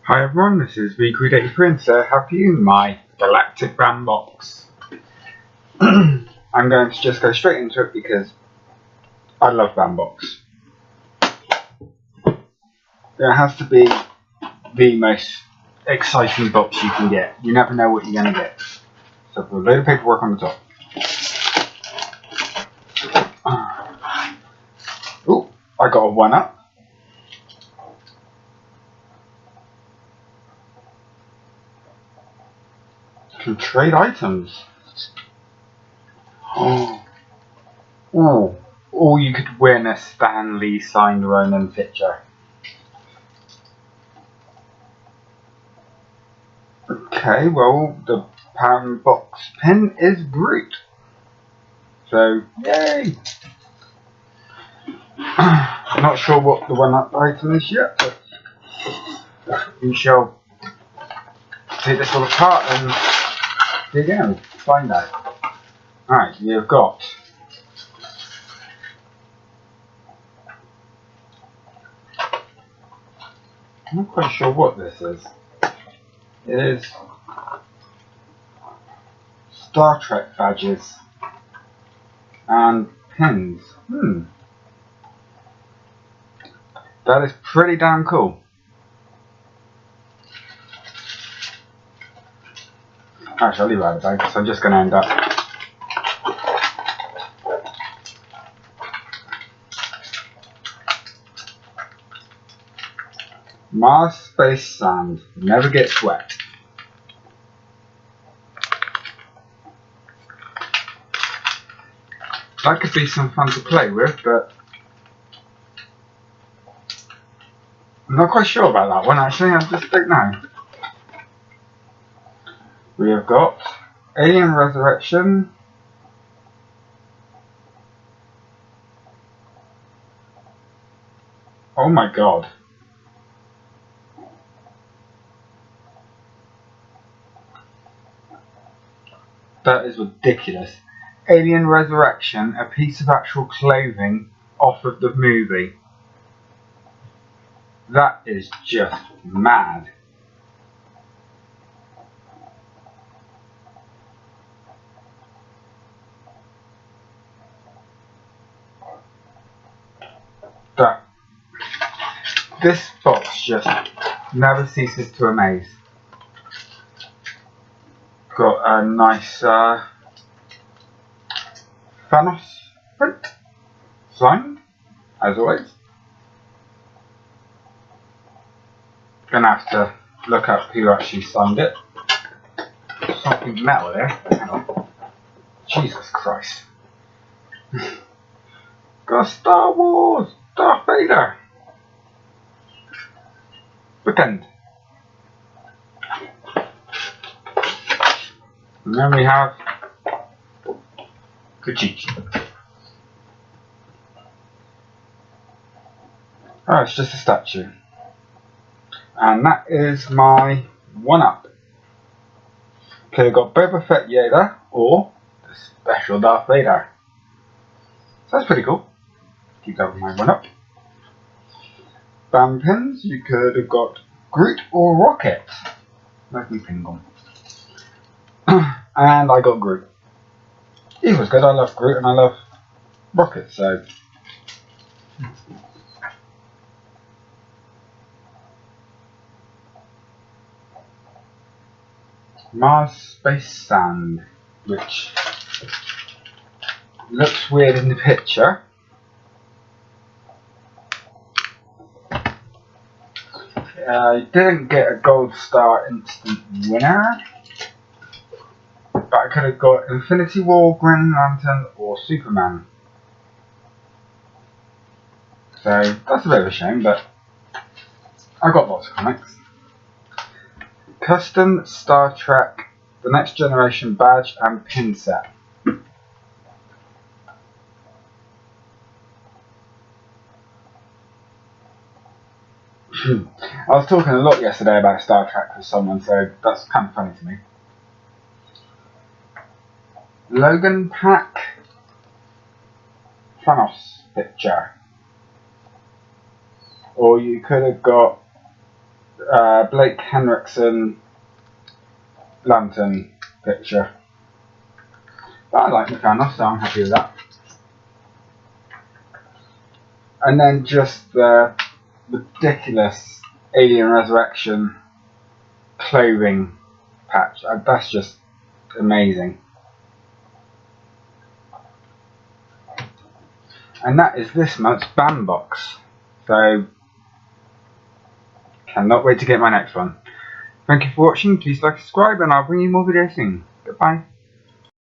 Hi everyone, this is Recreated Prince. Have you my Galactic RAM box? I'm going to just go straight into it because I love RAM box. It has to be the most exciting box you can get. You never know what you're going to get. So put a load of paperwork on the top. Oh, I got a 1-up. Can trade items. Oh, or you could win a Stan Lee signed Ronin picture. Okay, well the pattern box pin is Groot. So yay! I'm not sure what the 1-up item is yet, but we shall take this all apart and dig in, find out. Alright, you've got I'm not quite sure what this is. It is Star Trek badges and pins. That is pretty damn cool. Actually, I'll leave it out of the bag because I'm just going to end up Mars Space Sand. Never gets wet. That could be some fun to play with, but I'm not quite sure about that one actually, I just don't know. We have got Alien Resurrection, oh my god. That is ridiculous. Alien Resurrection, a piece of actual clothing off of the movie. That is just mad. This box just never ceases to amaze. Got a nice Thanos print, signed, as always. Gonna have to look up who actually signed it. Something metal there. Hang on. Jesus Christ. Got Star Wars, Darth Vader. Pretend. And then we have Kachichi. Oh, it's just a statue. And that is my 1-up. Okay, we've got Boba Fett Yoda or the special Darth Vader. So that's pretty cool. Keep that with my 1-up. Band pins, you could have got Groot or Rocket. Let me pin gone. And I got Groot. He was good, I love Groot and I love Rocket, so. Mars Space Sand, which looks weird in the picture. I didn't get a gold star instant winner, but I could have got Infinity War, Green Lantern or Superman. So that's a bit of a shame, but I got lots of comics. Custom Star Trek The Next Generation badge and pin set. I was talking a lot yesterday about Star Trek with someone, so that's kind of funny to me. Logan Pack Thanos picture. Or you could have got Blake Henriksen lantern picture. But I like Mechanos, so I'm happy with that. And then just the ridiculous Alien Resurrection clothing patch. That's just amazing. And that is this month's BAM box. So, cannot wait to get my next one. Thank you for watching. Please like, subscribe, and I'll bring you more videos soon. Goodbye.